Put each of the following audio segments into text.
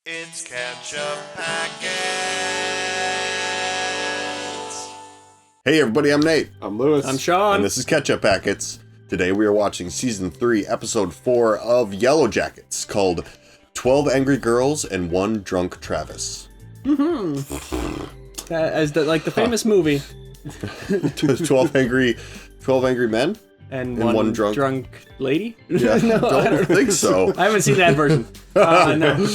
It's Ketchup Packets. Hey everybody, I'm Nate. I'm Lewis. I'm Sean. And this is Ketchup Packets. Today we are watching Season 3, Episode 4 of YELLOWJACKETS, called 12 Angry Girls and One Drunk Travis. As the famous movie. 12 angry men? And one drunk lady? Yeah, No, I don't think so. I haven't seen that version. No.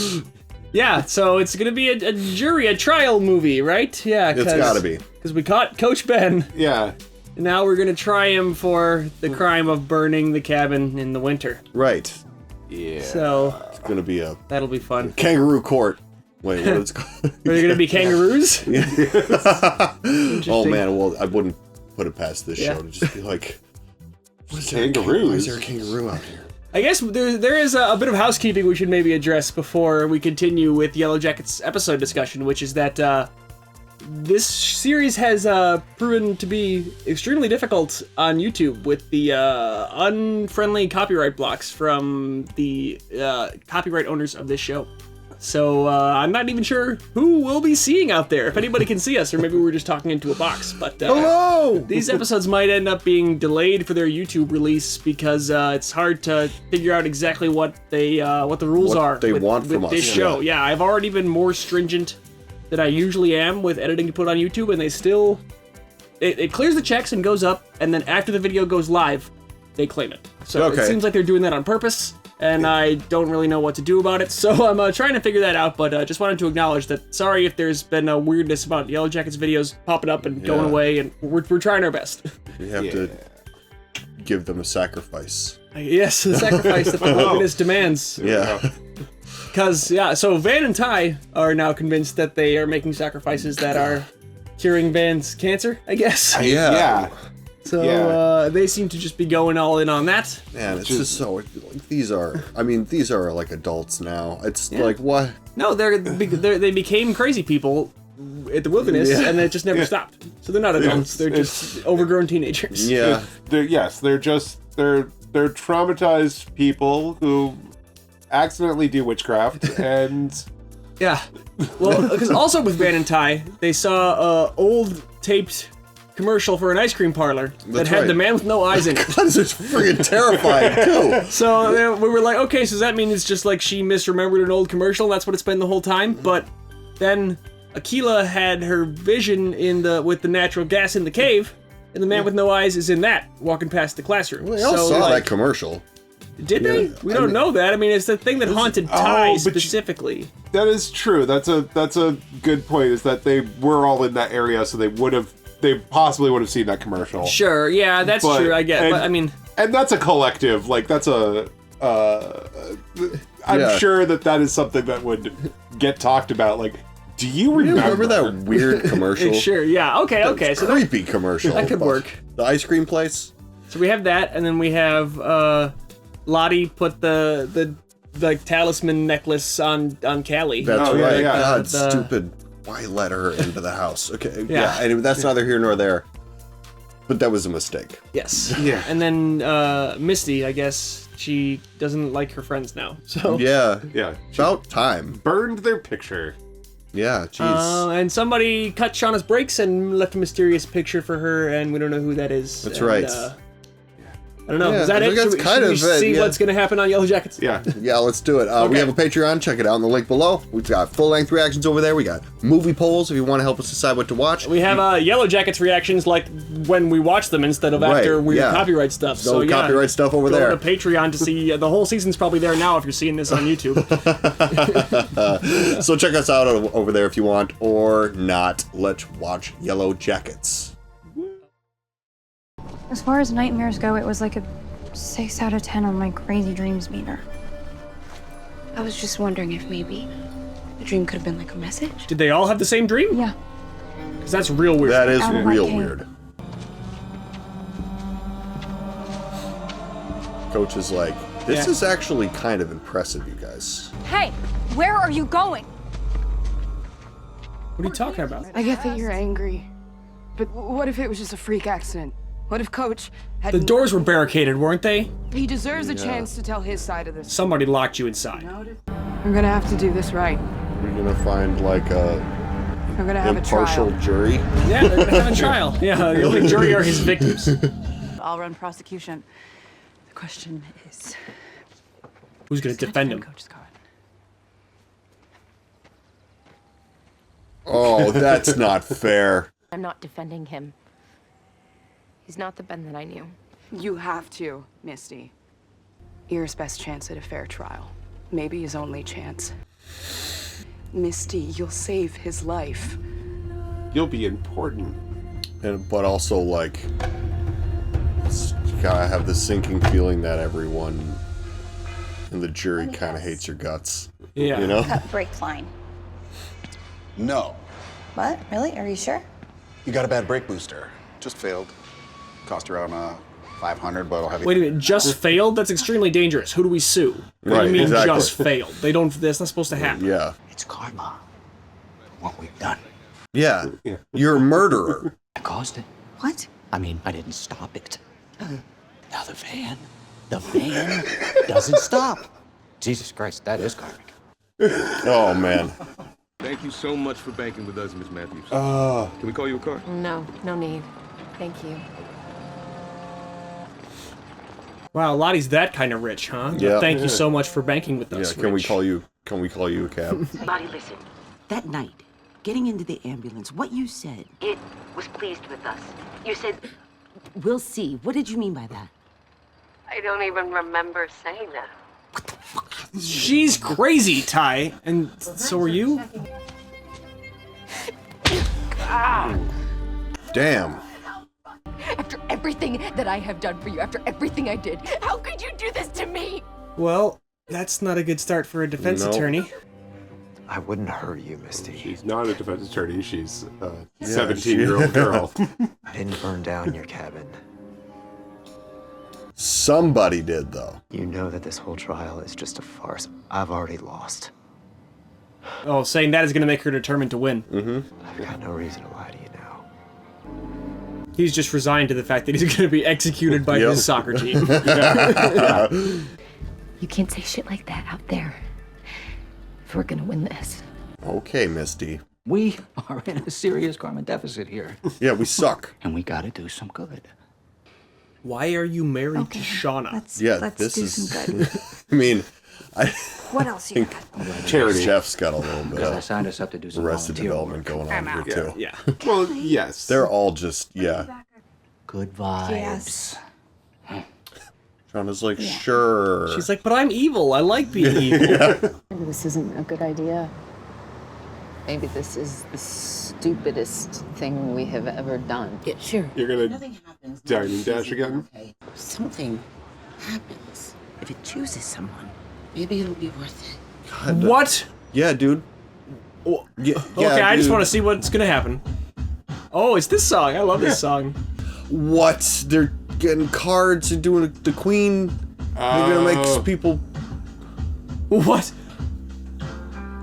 Yeah, so it's gonna be a trial movie, right? Yeah, It's gotta be. Because we caught Coach Ben. Yeah. And now we're gonna try him for the crime of burning the cabin in the winter. Right. Yeah. So It's gonna be a that'll be fun. kangaroo court. Wait, what is it called? Are there gonna be kangaroos? Oh man, well, I wouldn't put it past this Yeah. show to just be like, Kangaroos. why is there a kangaroo out here? I guess there is a bit of housekeeping we should maybe address before we continue with YELLOWJACKETS episode discussion, which is that this series has proven to be extremely difficult on YouTube with the unfriendly copyright blocks from the copyright owners of this show. So I'm not even sure who we'll be seeing out there, if anybody can see us, or maybe we're just talking into a box. But Hello! these episodes might end up being delayed for their YouTube release because it's hard to figure out exactly what the rules What are they with, want from with this us, show. Yeah, I've already been more stringent than I usually am with editing to put on YouTube, and they still it clears the checks and goes up, and then after the video goes live, they claim it. So Okay. it seems like they're doing that on purpose. And I don't really know what to do about it, so I'm trying to figure that out, but just wanted to acknowledge that sorry if there's been a weirdness about YELLOWJACKETS videos popping up and going away, and we're trying our best. We have to give them a sacrifice. Yes, the sacrifice that the wilderness demands. Yeah. Because, yeah, so Van and Ty are now convinced that they are making sacrifices that are curing Van's cancer, I guess. Yeah. So they seem to just be going all in on that. Man, it's just so, like, these are like adults now. It's like, what? No, they became crazy people at the wilderness, and it just never stopped. So they're not adults; they're just overgrown teenagers. Yeah. They're traumatized people who accidentally do witchcraft and Yeah. Well, because also with Van and Ty, they saw a old taped commercial for an ice cream parlor that had right. the man with no eyes in it. That is just friggin' terrifying, too. So we were like, okay, so does that mean it's just like she misremembered an old commercial? And that's what it's been the whole time. But then Akila had her vision with the natural gas in the cave, and the man with no eyes is in that, walking past the classroom. They all saw that commercial. Did they? We don't know that. I mean, it's the thing that haunted Ty but specifically. that is true. That's a good point, is that they were all in that area, so they possibly would have seen that commercial. Sure, yeah, that's true, I get. But I mean, and that's a collective, like that's I'm sure that is something that would get talked about. Like, do you remember that weird commercial? sure, yeah, okay. So creepy commercial. that could work. The ice cream place? So we have that, and then we have Lottie put the talisman necklace on Callie. That's Oh, yeah, right. yeah. God, The- stupid. Why let her into the house? Okay, Yeah. anyway, that's neither here nor there. But that was a mistake. Yes. Yeah. And then Misty, I guess she doesn't like her friends now. So Yeah. Yeah. About time. Burned their picture. Yeah, jeez. and somebody cut Shauna's brakes and left a mysterious picture for her, and we don't know who that is. That's And, right. I don't know. Yeah, Is that I it? think that's Should kind we of it, see yeah. what's going to happen on YELLOWJACKETS? Yeah. Yeah, let's do it. We have a Patreon. Check it out in the link below. We've got full-length reactions over there. We got movie polls if you want to help us decide what to watch. We have YELLOWJACKETS reactions like when we watch them instead of Right, after weird yeah. copyright stuff. No copyright stuff over go there. to Patreon to see the whole season's probably there now if you're seeing this on YouTube. So check us out over there if you want, or not. Let's watch YELLOWJACKETS. As far as nightmares go, it was like a 6 out of 10 on my crazy dreams meter. I was just wondering if maybe the dream could have been like a message. Did they all have the same dream? Yeah. Because that's real weird. That is Out of my real cave. weird. Coach is like, this Yeah. is actually kind of impressive, you guys. Hey, where are you going? What are you talking about? I get that you're angry, but what if it was just a freak accident? What if Coach had... The doors were barricaded, weren't they? He deserves a chance to tell his side of this. Somebody locked you inside. Or I'm gonna have to do this right. We're gonna find like a I'm gonna have impartial a trial. jury. Yeah, they're gonna have a trial. Yeah, the only jury are his victims. I'll run prosecution. The question is, Who's gonna defend him? Coach's card. Oh, that's not fair. I'm not defending him. He's not the Ben that I knew. You have to, Misty. Ear's best chance at a fair trial. Maybe his only chance. Misty, you'll save his life. You'll be important. But also, like, you gotta have the sinking feeling that everyone in the jury kind of hates your guts. Yeah. You know? Cut brake line. No. What? Really? Are you sure? You got a bad brake booster. Just failed. Cost around 500, but I'll have you. Wait a minute, just failed? That's extremely dangerous. Who do we sue? What do Right, you mean exactly. just failed? They don't. That's not supposed to happen. Yeah. It's karma. What we've done. Yeah. You're a murderer. I caused it. What? I mean, I didn't stop it. Now the van doesn't stop. Jesus Christ, that is karmic. Oh, man. Thank you so much for banking with us, Miss Matthews. Can we call you a car? No, no need. Thank you. Wow, Lottie's that kind of rich, huh? Yeah. Thank you so much for banking with us. Yeah, can we Rich. call you a cab? Lottie, listen. That night, getting into the ambulance, what you said, it was pleased with us. You said, we'll see. What did you mean by that? I don't even remember saying that. She's crazy, Ty, and so are you. Damn. After everything that I have done for you, after everything I did, how could you do this to me? Well, that's not a good start for a defense Nope. attorney. I wouldn't hurt you, Misty. She's not a defense attorney. She's a Yeah, 17-year-old girl. I didn't burn down your cabin. Somebody did, though. You know that this whole trial is just a farce. I've already lost. Oh, saying that is going to make her determined to win. I've got no reason to lie to you now. He's just resigned to the fact that he's going to be executed by Yep. his soccer team. You can't say shit like that out there. If we're gonna win this. Okay, Misty. We are in a serious karma deficit here. Yeah, we suck. And we gotta do some good. Why are you married to Shauna? Yeah, this is. I mean, What else you got? Charity. Jeff's got a little bit Because I of signed us up to do some Arrested volunteer Development work. going on here, too. Yeah. Well, yes. They're all just, yeah. Good vibes. Yes. Shauna's like, sure. She's like, but I'm evil. I like being evil. Maybe this isn't a good idea. Maybe this is the stupidest thing we have ever done. Yeah, sure. You're gonna Nothing happens. dining dash again? Okay. Something happens. If it chooses someone, maybe it'll be worth it. God, What? Yeah, dude. Yeah, Okay, I just dude. want to see what's going to happen. Oh, it's this song. I love this song. What? They're getting cards and doing the Queen. They're gonna make people. What?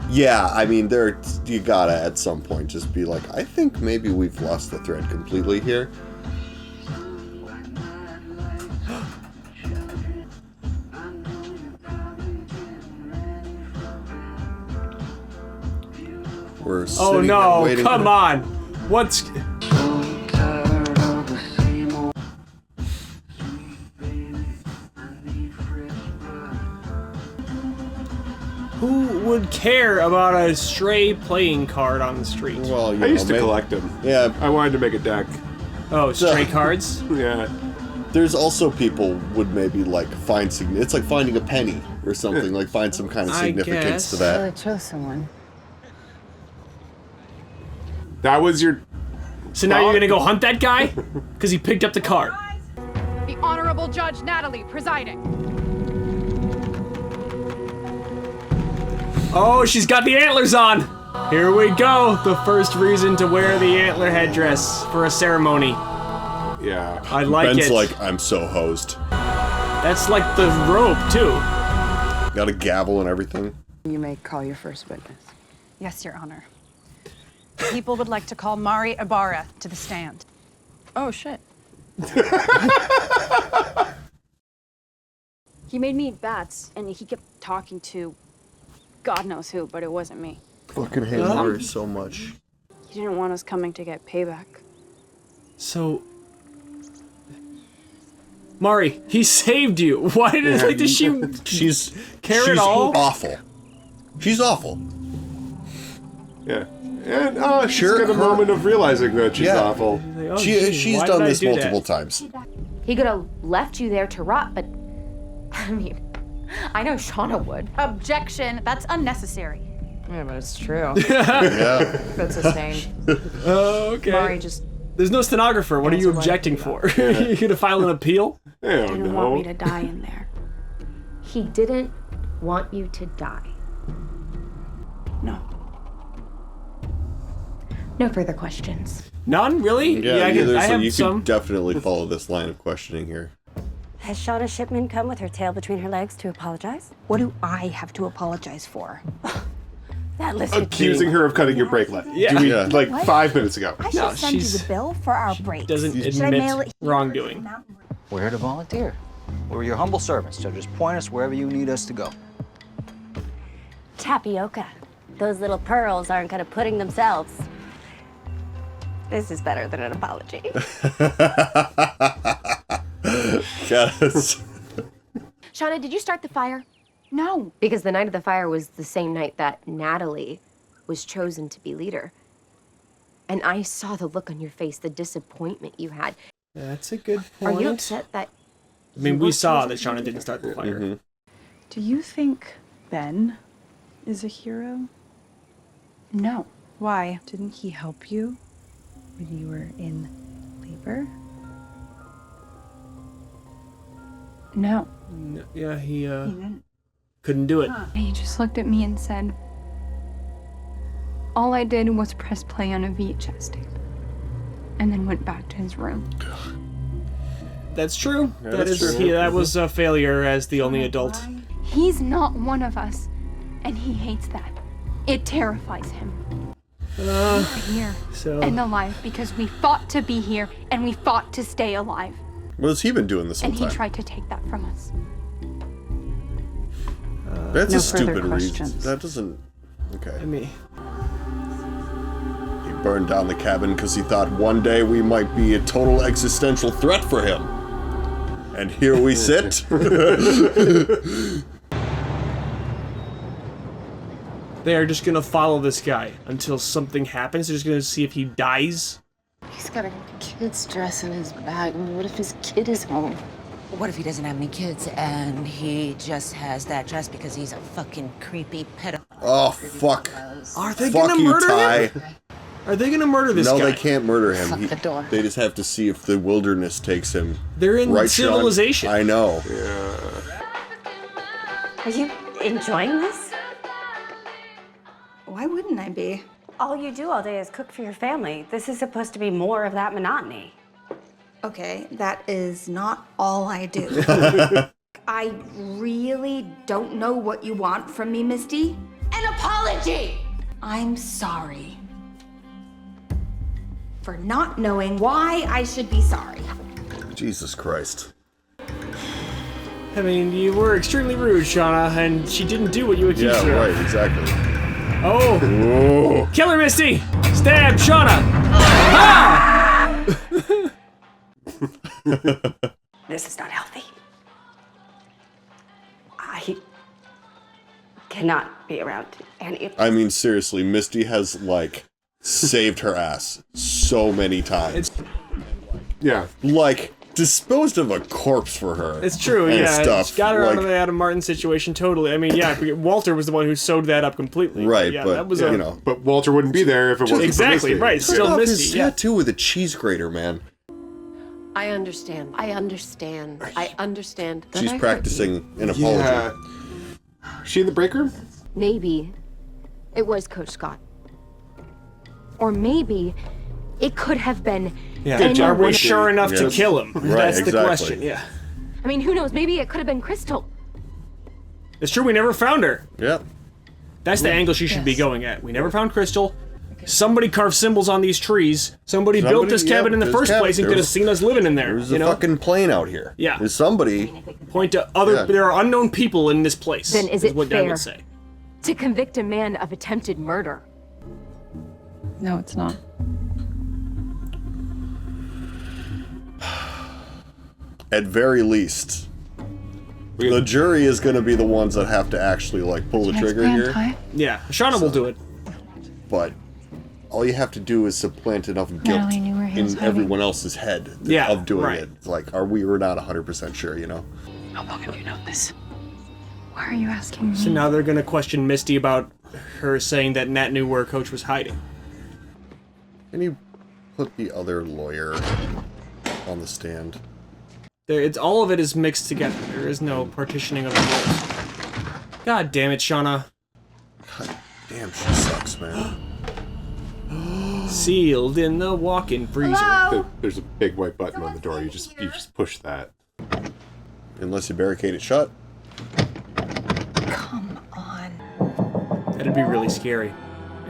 Yeah, I mean, you gotta at some point just be like, I think maybe we've lost the thread completely here. We're Oh sitting here no, waiting come for- on. What's... Who would care about a stray playing card on the street? Well, you I know, used to maybe- collect them. Yeah, I wanted to make a deck. Oh, stray cards? Yeah. there's also people would maybe like find it's like finding a penny or something, like find some kind of I significance to guess. that. Really chose someone. That was your... So now you're gonna go hunt that guy? Because he picked up the card. The Honorable Judge Natalie presiding. Oh, she's got the antlers on! Here we go! The first reason to wear the antler headdress for a ceremony. Yeah. I like Ben's it. like, I'm so hosed. That's like the robe, too. Got a gavel and everything. You may call your first witness. Yes, Your Honor. People would like to call Mari Ibarra to the stand. Oh, shit. He made me eat bats, and he kept talking to God knows who, but it wasn't me. Fucking hate Mari so much. You didn't want us coming to get payback. So, Mari, he saved you. Why did like does she? She's care at all? Awful. She's awful. Yeah. And she's got a moment of realizing that she's awful. Like, oh, She's done this multiple times. He could have left you there to rot, but I mean, I know Shauna would. Objection. That's unnecessary. Yeah, but it's true. Yeah. That's a shame. Okay. Mari just... There's no stenographer. What are you objecting for? You gonna file an appeal? I don't Didn't know. want me to die in there. He didn't want you to die. No. No further questions. None, really? Yeah, I have you some. could definitely follow this line of questioning here. Has Shauna Shipman come with her tail between her legs to apologize? What do I have to apologize for? That list. Accusing her of cutting your brake light. Yeah. Do we, Yeah. like What? 5 minutes ago. I should send you the bill for our break. Doesn't Should I mail admit it wrongdoing. We're here to volunteer. We're your humble servants, so just point us wherever you need us to go. Tapioca. Those little pearls aren't good at putting themselves. This is better than an apology. Yes. Shauna, did you start the fire? No. Because the night of the fire was the same night that Natalie was chosen to be leader. And I saw the look on your face, the disappointment you had. That's a good Are point. you upset that... I mean, we saw that Shauna didn't start the fire. Do you think Ben is a hero? No. Why? Didn't he help you when you were in labor? No. No, yeah, he didn't. couldn't do it. He just looked at me and said, all I did was press play on a VHS tape. And then went back to his room. That's true. Yeah, that that's is true. that was a failure as the only adult. He's not one of us, and he hates that. It terrifies him. We're here So and alive because we fought to be here and we fought to stay alive. What has he been doing this whole And he time? tried to take that from us. That's No a stupid further reason. questions. That doesn't. Okay. I mean, He burned down the cabin because he thought one day we might be a total existential threat for him. And here we sit. they are just gonna follow this guy until something happens. They're just gonna see if he dies. He's got a kid's dress in his bag. I mean, what if his kid is home? What if he doesn't have any kids and he just has that dress because he's a fucking creepy pedophile? Oh, fuck. Are they Fuck gonna you, murder Ty. him? Are they gonna murder this No, guy? they can't murder him. Fuck the door. They just have to see if the wilderness takes him. They're in Right, Sean? civilization. I know. Are you enjoying this? Why wouldn't I be? All you do all day is cook for your family. This is supposed to be more of that monotony. Okay, that is not all I do. I really don't know what you want from me, Misty. An apology! I'm sorry for not knowing why I should be sorry. Jesus Christ. I mean, you were extremely rude, Shauna, and she didn't do what you accused Yeah, her of. right, exactly. Oh! Whoa. Kill her, Misty! Stab Shauna! Ah! This is not healthy. I cannot be around any of I mean, seriously, Misty has, like, saved her ass so many times. Yeah. Like, disposed of a corpse for her. It's true, and yeah. stuff. It's got her out like, of the Adam Martin situation totally. I mean, yeah, Walter was the one who sewed that up completely. Right, yeah, but, that was you know. But Walter wouldn't be there if it wasn't Exactly, for Misty. right. Still Off Misty, his yeah. tattoo with a cheese grater, man. I understand. I understand. I understand. that She's I hurt practicing an apology. Yeah. She in the break room? you. Maybe it was Coach Scott. Or maybe it could have been Yeah. anyone. Are we sure enough to Yes. kill him? Right, That's the exactly. question, yeah. I mean, who knows? Maybe it could have been Crystal. It's true, we never found her. Yep. That's the angle she should be going at. We never found Crystal. Somebody carved symbols on these trees. Somebody built this cabin in the first place and could have seen us living in there. There's you a know? fucking plane out here. Yeah. There's somebody. Point to other. Yeah. There are unknown people in this place. Then is it what fair I would say. to convict a man of attempted murder. No, it's not. At very least, the jury is going to be the ones that have to actually like pull the trigger here. Yeah, Shauna will do it. But all you have to do is supplant enough guilt Natalie knew where he was in hiding. everyone else's head of doing it. Like, we're not 100% sure, you know? How long have you known this? Why are you asking me? So now they're gonna question Misty about her saying that Nat knew where Coach was hiding. Can you put the other lawyer on the stand? It's all of it is mixed together. There is no partitioning of the roles. God damn it, Shauna. God damn, she sucks, man. Sealed in the walk-in freezer. There's a big white button on the door. You just push that. Unless you barricade it shut. Come on. That'd be really scary.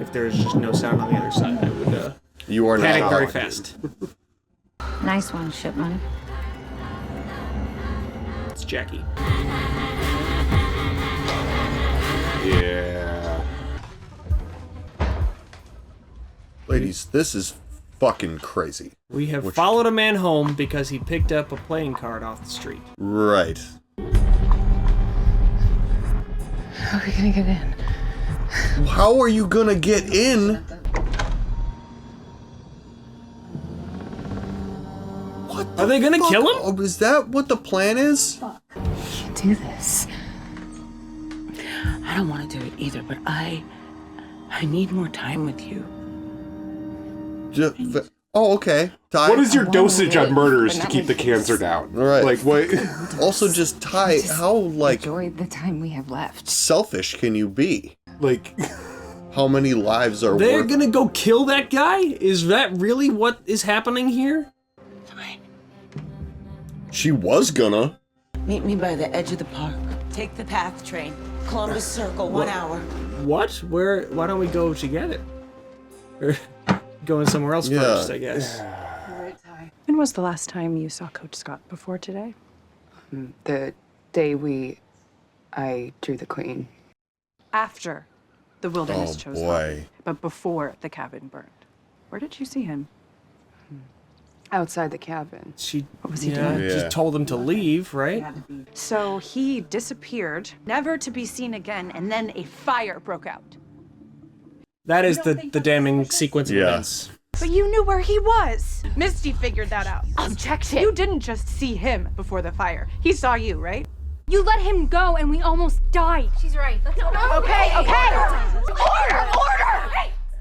If there's just no sound on the other side, I would you are panic not very allowed. fast. Nice one, Shipman. It's Jackie. Yeah. Ladies, this is fucking crazy. We have followed a man home because he picked up a playing card off the street. Right. How are we gonna get in? How are you gonna get in? What? Are they gonna kill him? Oh, is that what the plan is? Can't do this. I don't want to do it either, but I need more time with you. Oh, okay. Ty. What is your dosage on murders to keep the cancer down? Right. Like, what? Also, just Ty, how, like, Enjoy the time we have left. selfish can you be? Like, how many lives are They're worth? gonna go kill that guy? Is that really what is happening here? She was gonna. Meet me by the edge of the park. Take the PATH train. Columbus Circle, 1 hour. What? Where? Why don't we go together? Or going somewhere else first, I guess. When was the last time you saw Coach Scott before today? The day I drew the queen. After the wilderness Oh, chose boy. Lottie, but before the cabin burned. Where did you see him? Outside the cabin. What was he Yeah, doing? just told them to leave, right? So he disappeared, never to be seen again, and then a fire broke out. That is the damning sequence of events. But you knew where he was. Misty figured that out. Objection. You didn't just see him before the fire. He saw you, right? You let him go and we almost died. She's right. Okay. Order!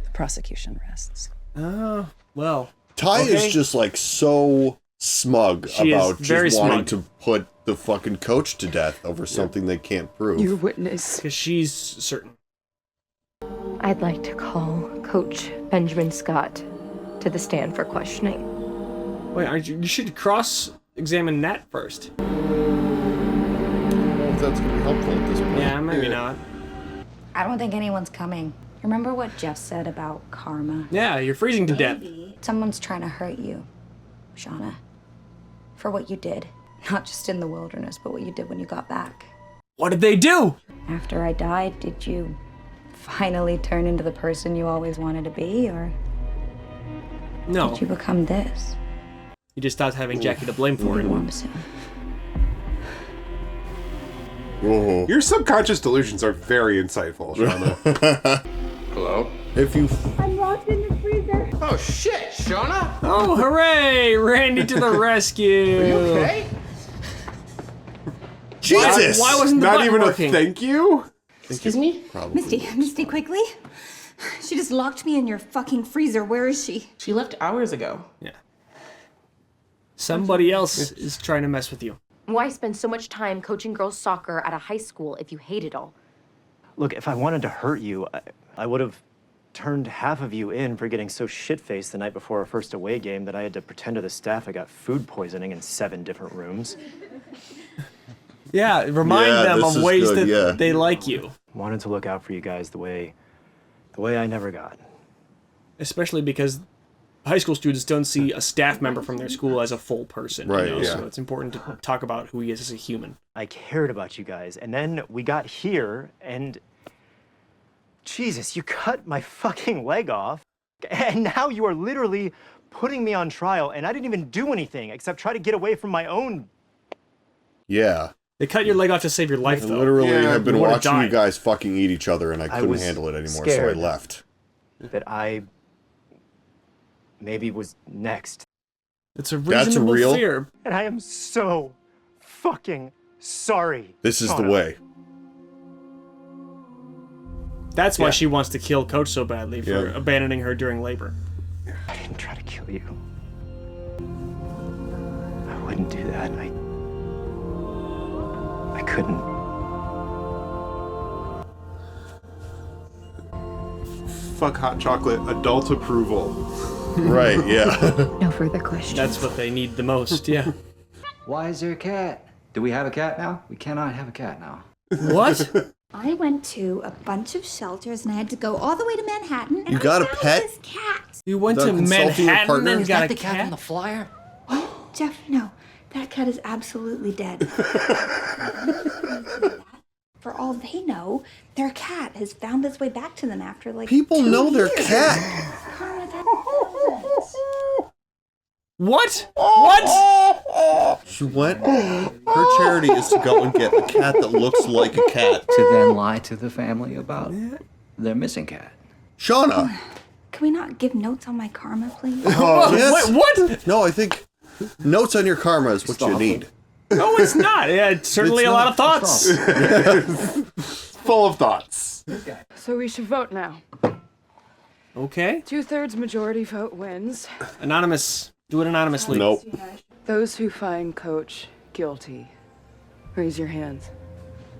The prosecution rests. Oh, well. Ty okay. is just like so smug She is about very just wanting smug. to put the fucking coach to death over something they can't prove. Your witness. Because she's certain. I'd like to call Coach Benjamin Scott to the stand for questioning. Wait, you should cross-examine Nat first. I don't know if that's gonna be helpful at this point. Yeah, maybe not. I don't think anyone's coming. Remember what Jeff said about karma? Yeah, you're freezing to death. Someone's trying to hurt you, Shauna. For what you did. Not just in the wilderness, but what you did when you got back. What did they do? After I died, did you finally turn into the person you always wanted to be, or No. did you become this? You just stopped having Jackie to blame for it. Warm soon. Whoa. Your subconscious delusions are very insightful, Shauna. Hello? If you I'm locked in the freezer. Oh, shit, Shauna? Oh, hooray! Randy to the rescue! Are you okay? Jesus! Why wasn't the Not button even working? a thank you? Excuse me? Probably. Misty, quickly. She just locked me in your fucking freezer. Where is she? She left hours ago. Yeah. Somebody else is trying to mess with you. Why spend so much time coaching girls soccer at a high school if you hate it all? Look, if I wanted to hurt you, I would have turned half of you in for getting so shit-faced the night before our first away game that I had to pretend to the staff I got food poisoning in 7 different rooms. Yeah, remind them this of is ways good, that they like you. Wanted to look out for you guys the way I never got. Especially because high school students don't see a staff member from their school as a full person. Right, You know? yeah. So it's important to talk about who he is as a human. I cared about you guys, and then we got here, and Jesus, you cut my fucking leg off, and now you are literally putting me on trial, and I didn't even do anything except try to get away from my own... Yeah. They cut your leg off to save your life, I though. literally have been You would've watching died. you guys fucking eat each other, and I couldn't was handle it anymore, scared so I left. that I maybe was next. It's a That's reasonable real? fear. And I am so fucking sorry. This is the Shauna. way. That's why Yeah. she wants to kill Coach so badly for Yeah. abandoning her during labor. I didn't try to kill you. I wouldn't do that. I couldn't. Fuck hot chocolate. Adult approval. Right, yeah. No further questions. That's what they need the most, yeah. Why is there a cat? Do we have a cat now? We cannot have a cat now. What? I went to a bunch of shelters and I had to go all the way to Manhattan. And You got I a found pet? This cat. You went Without to consulting your Manhattan partner? and Is got that a the cat cat? on the flyer? Jeff, no. That cat is absolutely dead. For all they know, their cat has found its way back to them after like People 2 know their years. cat. Karma, that's What? What? She went. Her charity is to go and get a cat that looks like a cat. To then lie to the family about their missing cat. Shauna. Can we not give notes on my karma, please? Oh, yes. Wait, what? No, I think notes on your karma is what you need. No, it's not. Yeah, it's certainly It's a lot not. of thoughts. Full of thoughts. So we should vote now. Okay. 2/3 majority vote wins. Anonymous. Do it anonymously. Nope. Those who find Coach guilty, raise your hands.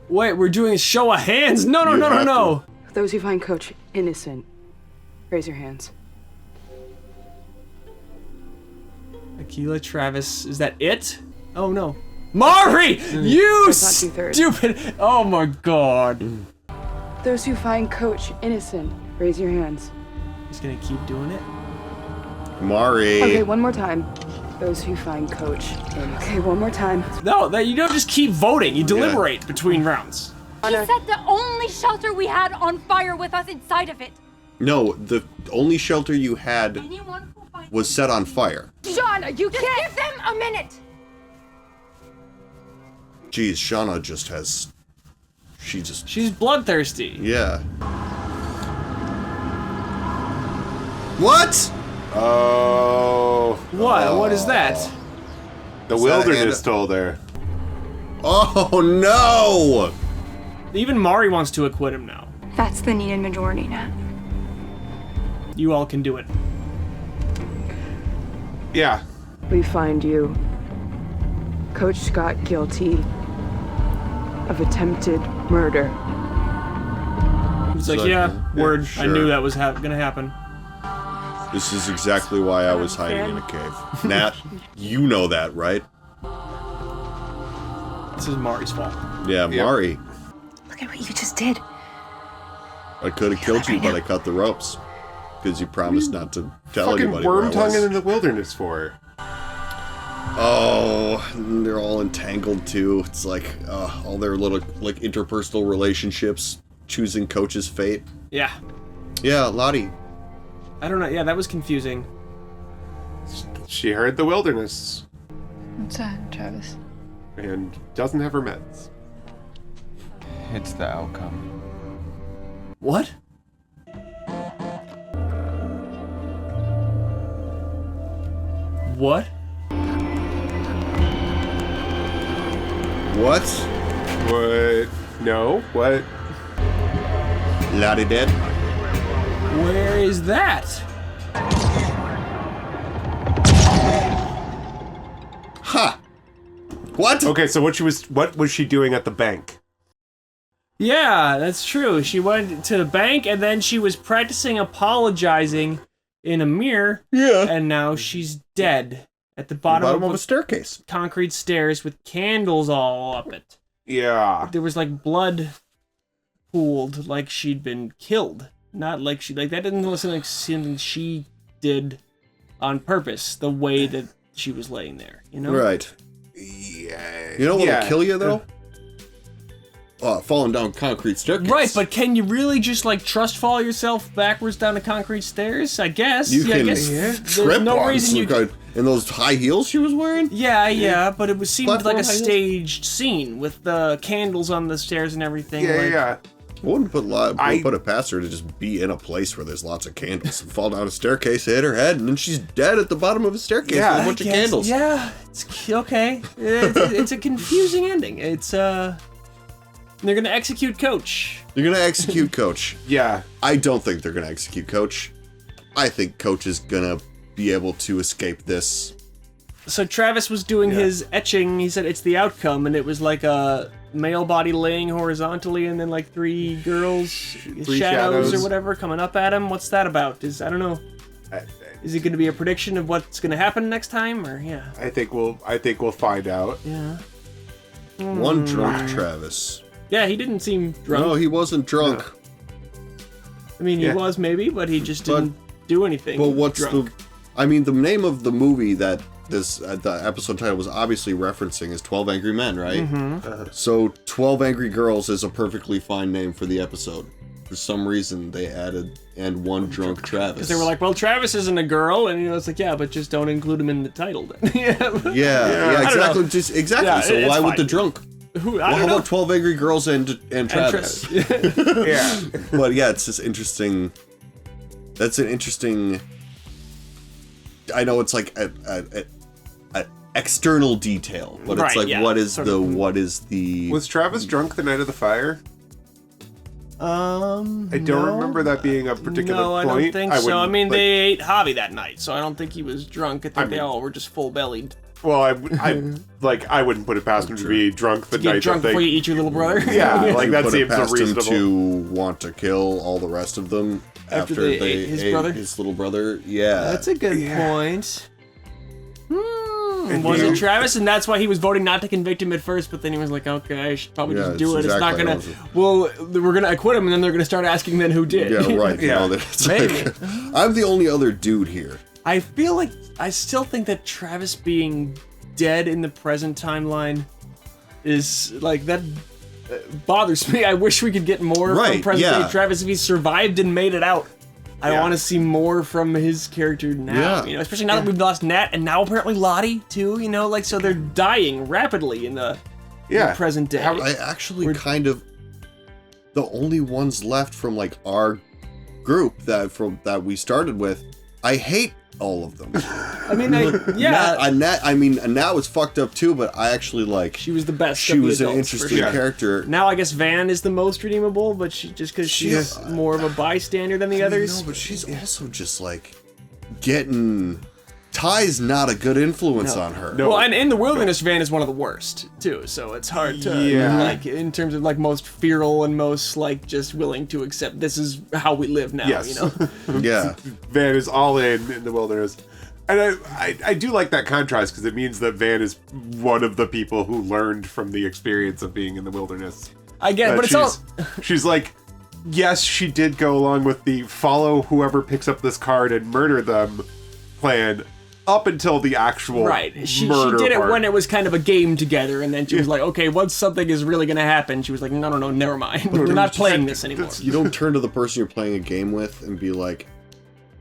Wait, we're doing a show of hands? No, no, You no, no, have no. Those who find Coach innocent, raise your hands. Akila, Travis, is that it? Oh no. Mari! You That's not 2/3. stupid! Oh my god. Those who find Coach innocent, raise your hands. He's gonna keep doing it? Mari. Okay, one more time. Those who find Coach innocent. Okay, one more time. No, that you don't just keep voting. You deliberate between rounds. He set the only shelter we had on fire with us inside of it. No, the only shelter you had Anyone who finds was set on fire. Shauna, you can't give them a minute. Jeez, Shauna just has... She's bloodthirsty. Yeah. What? Oh. What? What is that? The Is that wilderness Anna? told her. Oh no! Even Mari wants to acquit him now. That's the needed majority now. You all can do it. Yeah. We find you, Coach Scott, guilty of attempted murder. He's like, like, yeah, word. I sure. knew that was gonna happen. This is exactly why I was hiding in a cave. Nat, you know that, right? This is Mari's fault. Yeah, Mari. Look at what you just did. I could have killed you, but I cut the ropes. Because you promised not to tell Fucking anybody where I worm tonguing was. in the wilderness for. Oh, and they're all entangled too. It's like all their little like interpersonal relationships, choosing Coach's fate. Yeah. Yeah, Lottie. I don't know. Yeah, that was confusing. She heard the wilderness What's that, Travis? and doesn't have her meds. It's the outcome. What? What? What? What? No? What? Lottie dead? Where is that? Ha! What? Okay, so what was she doing at the bank? Yeah, that's true. She went to the bank and then she was practicing apologizing in a mirror. Yeah. And now she's dead at the bottom, of a staircase. Concrete stairs with candles all up it. Yeah. There was like blood pooled, like she'd been killed. Not like that didn't look like something she did on purpose, the way that she was laying there, you know? Right. Yeah. You know what'll kill you though? falling down concrete staircase. Right, but can you really just like trust fall yourself backwards down the concrete stairs? I guess. You yeah, can I guess trip there's no on reason you. in those high heels she was wearing. Yeah, but it seemed like Platform a high heels? staged scene with the candles on the stairs and everything. Yeah. I wouldn't put it past her to just be in a place where there's lots of candles and fall down a staircase, hit her head, and then she's dead at the bottom of a staircase with a bunch of candles. Yeah, it's okay. It's a confusing ending. It's they're gonna execute Coach. They're gonna execute Coach. Yeah. I don't think they're gonna execute Coach. I think Coach is gonna be able to escape this. So Travis was doing his etching. He said it's the outcome, and it was like a male body laying horizontally, and then like three girls, shadows or whatever, coming up at him. What's that about? I don't know. Is it going to be a prediction of what's going to happen next time, or yeah? I think we'll find out. Yeah. One drunk Travis. Yeah, he didn't seem drunk. No, he wasn't drunk. No. I mean, he was maybe, but he just didn't do anything. But what's drunk. the name of the movie that the episode title was obviously referencing is 12 Angry Men, right? Mm-hmm. So 12 Angry Girls is a perfectly fine name for the episode. For some reason, they added "and one drunk Travis." Because they were like, well, Travis isn't a girl, and it's like, yeah, but just don't include him in the title then. yeah, exactly. Exactly. Yeah, so why fine. would the drunk? How about 12 Angry Girls and Travis? Yeah. But yeah, it's just interesting. That's an interesting. I know it's like a external detail, but it's like what is the Was Travis drunk the night of the fire? I don't remember that being a particular no, point. I don't think so. I mean, like, they ate Javi that night, so I don't think he was drunk. I think they all were just full bellied. Well, I wouldn't put it past him to be drunk the night drunk that before you eat your little brother. Yeah, like that put seems it past reasonable. him to want to kill all the rest of them after they ate his ate brother? his little brother. Yeah, That's a good point. Was it Travis? And that's why he was voting not to convict him at first, but then he was like, okay, I should probably just do it. It's not gonna. Well, we're gonna acquit him, and then they're gonna start asking then who did. Yeah, right. No, it's Maybe. like, I'm the only other dude here. I feel like I still think that Travis being dead in the present timeline is like that bothers me. I wish we could get more from present day Travis if he survived and made it out. I want to see more from his character now, you know, especially now that we've lost Nat and now apparently Lottie too, you know, like so they're dying rapidly in the present day. I actually the only ones left from like our group that we started with. I hate all of them. I mean, Nat was fucked up too, but I actually like. She was the best. She was an interesting character. Now I guess Van is the most redeemable, but because she's more of a bystander than the others. No, but she's also just like getting. Ty's not a good influence on her. No. Well, and in the wilderness, Van is one of the worst too. So it's hard to like in terms of like most feral and most like just willing to accept this is how we live now. Yes. You know. Yeah. Van is all in the wilderness. And I do like that contrast because it means that Van is one of the people who learned from the experience of being in the wilderness. I get it, but it's all... She's like, yes, she did go along with the follow whoever picks up this card and murder them plan up until the actual She murder did it part. when it was kind of a game together, and then she was like, okay, once something is really going to happen, she was like, no, never mind. We're not playing this anymore. You don't turn to the person you're playing a game with and be like,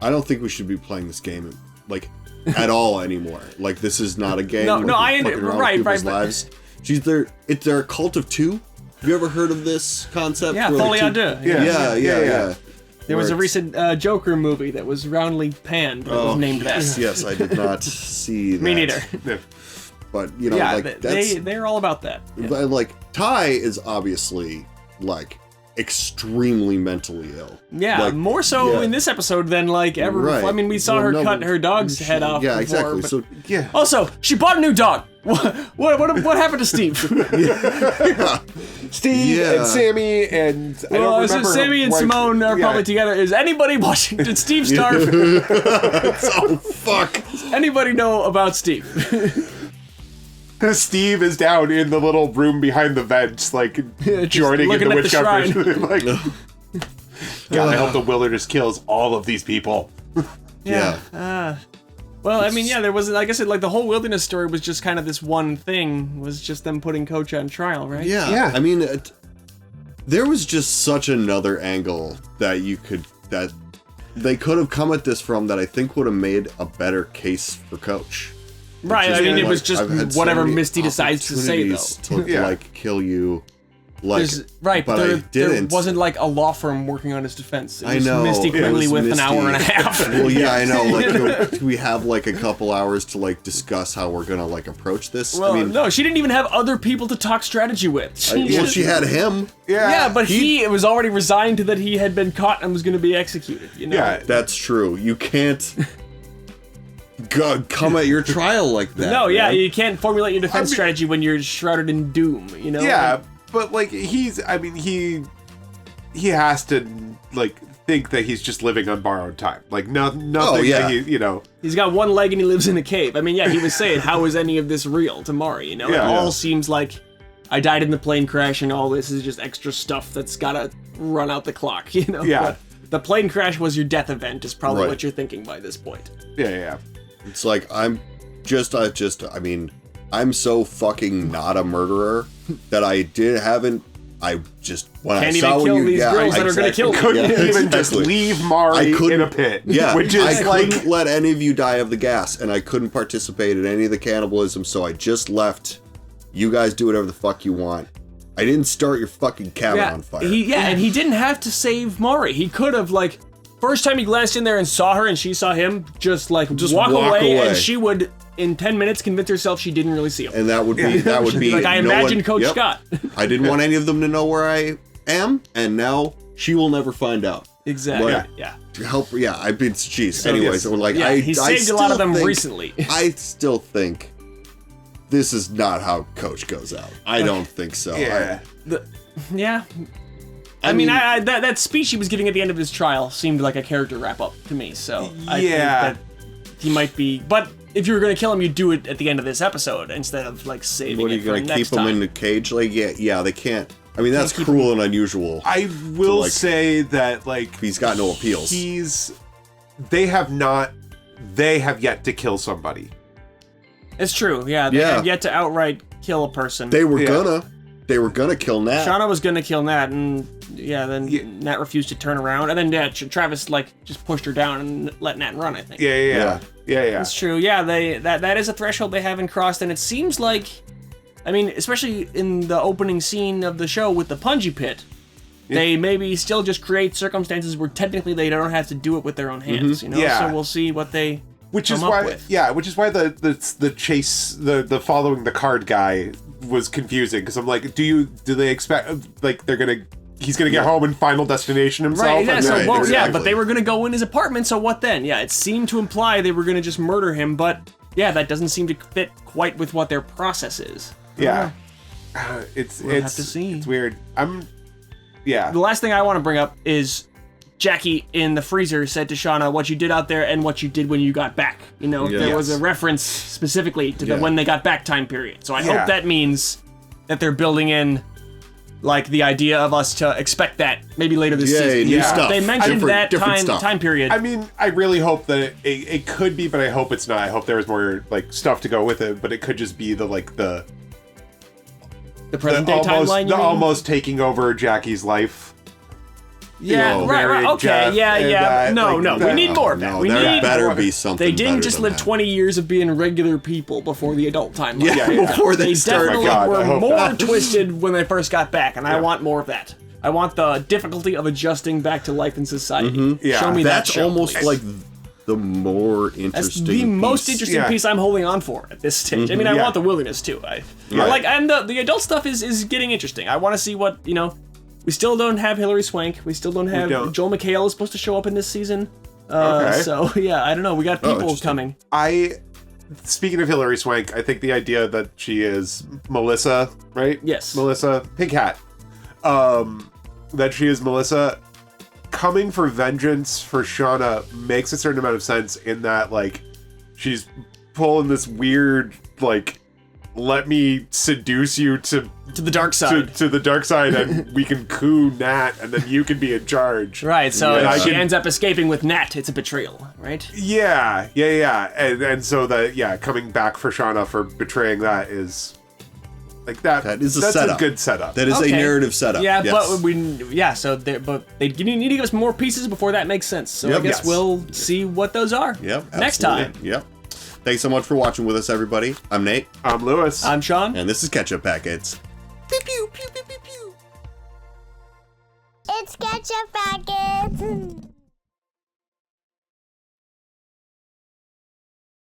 I don't think we should be playing this game like at all anymore. Like this is not a game. Lives. They're a cult of two. Have you ever heard of this concept? Yeah, Foley I do. Yeah. There was a recent Joker movie that was roundly panned that was named that. Yes, I did not see that. Me neither. But, you know, like, they're all about that. Yeah. Like, Ty is obviously, like, extremely mentally ill. Yeah, like, more so in this episode than, like, ever before. I mean, we saw her cut her dog's head off before. Exactly. But... So, Also, she bought a new dog. What happened to Steve? Steve and Sammy and I don't remember. So Sammy and Simone are probably together. Is anybody watching? Did Steve starve? Oh fuck! Does anybody know about Steve? Steve is down in the little room behind the vents, like joining in the witch conference. Like, God, I hope the wilderness kills all of these people. Yeah. Well, I mean, there was, like I said, like the whole wilderness story was just kind of this one thing, was just them putting Coach on trial, right? Yeah. I mean, There was just such another angle that they could have come at this from that I think would have made a better case for Coach. Right, I mean, it was just whatever Misty decides to say, though. To, like, kill you. Like, right, but but there wasn't, like, a law firm working on his defense. It was I know. Misty quickly with an hour and a half. Well, yeah, I know. Like, we have, like, a couple hours to, like, discuss how we're gonna, like, approach this. Well, I mean, no, she didn't even have other people to talk strategy with. She had him. Yeah, but he was already resigned to that he had been caught and was going to be executed. You know? Yeah, that's true. You can't come at your trial like that. No, yeah, man. you can't formulate your defense strategy when you're shrouded in doom. You know? Yeah, but like he has to like think that he's just living on borrowed time. Like nothing. That he, you know. He's got one leg and he lives in a cave. I mean, yeah, he was saying, how is any of this real to Mari? You know, it all seems like I died in the plane crash and all this is just extra stuff that's gotta run out the clock. You know. Yeah. But the plane crash was your death event. Is probably what you're thinking by this point. Yeah. It's like I'm so fucking not a murderer that I just when Can't I saw even kill when you these girls that are gonna kill me. Couldn't even just leave Mari in a pit. Yeah, which is I couldn't let any of you die of the gas, and I couldn't participate in any of the cannibalism, so I just left. You guys do whatever the fuck you want. I didn't start your fucking cabin on fire. And he didn't have to save Mari. He could have, like, first time he glanced in there and saw her and she saw him, just walk away, and she would, in 10 minutes, convince herself she didn't really see him. And that would be like, I imagine Coach Scott. I didn't want any of them to know where I am, and now she will never find out. Exactly. But help. Yeah, I've been. Jeez. So, anyways, he saved a lot of them recently. I still think this is not how Coach goes out. I don't think so. Yeah. I mean, that speech he was giving at the end of his trial seemed like a character wrap-up to me, so I think that he might be... But if you were going to kill him, you'd do it at the end of this episode instead of, like, saving What are it you for going to next keep time. him in the cage? Like, yeah, they can't... I mean, that's cruel and unusual. I will say that, like... He's got no appeals. They have yet to kill somebody. It's true, yeah. They have yet to outright kill a person. They were gonna kill Nat. Shauna was gonna kill Nat, and then Nat refused to turn around, and then Travis just pushed her down and let Nat run. I think. Yeah. It's true. Yeah, that is a threshold they haven't crossed, and it seems like, I mean, especially in the opening scene of the show with the Punji Pit, they maybe still just create circumstances where technically they don't have to do it with their own hands. You know, so we'll see what they. Which is why the chase, the following the card guy was confusing, because I'm like, do they expect he's gonna get home and Final Destination himself? Right, yeah, but they were gonna go in his apartment, so what then? Yeah, it seemed to imply they were gonna just murder him, but yeah, that doesn't seem to fit quite with what their process is. Yeah. We'll have to see. It's weird. The last thing I want to bring up is Jackie in the freezer said to Shauna what you did out there and what you did when you got back. You know, there was a reference specifically to the when they got back time period. So I hope that means that they're building in, like, the idea of us to expect that maybe later this season. New stuff. They mentioned that time period. I mean, I really hope that it could be, but I hope it's not. I hope there was more, like, stuff to go with it, but it could just be the present day timeline. Almost taking over Jackie's life. Yeah, right. Okay, Jeff, no. We need more of that. There better be something. They didn't just live 20 years of being regular people before the adult timeline. Before they definitely were more twisted when they first got back, and I want more of that. I want the difficulty of adjusting back to life in society. Show me that. That's almost like the more interesting. That's the most interesting piece I'm holding on for at this stage. I mean, I want the wilderness too. I like, and the adult stuff is getting interesting. I want to see what, you know. We still don't have Hilary Swank. We still don't have Joel McHale is supposed to show up in this season. So yeah, I don't know. We got people coming. Speaking of Hilary Swank, I think the idea that she is Melissa, right? Yes. Melissa, Pink Hat. That she is Melissa coming for vengeance for Shauna makes a certain amount of sense in that, like, she's pulling this weird, like, let me seduce you to the dark side. To the dark side, and we can coup Nat, and then you can be in charge. Right, so she ends up escaping with Nat. It's a betrayal, right? Yeah. And so coming back for Shauna for betraying that is Like that. That is a that's setup. a good setup. That is a narrative setup. Yeah, yes. but they need to give us more pieces before that makes sense. So I guess we'll see what those are. Yep. Next absolutely. time. Yep. Thanks so much for watching with us, everybody. I'm Nate. I'm Lewis. I'm Sean. And this is Ketchup Packets. It's Ketchup Packets.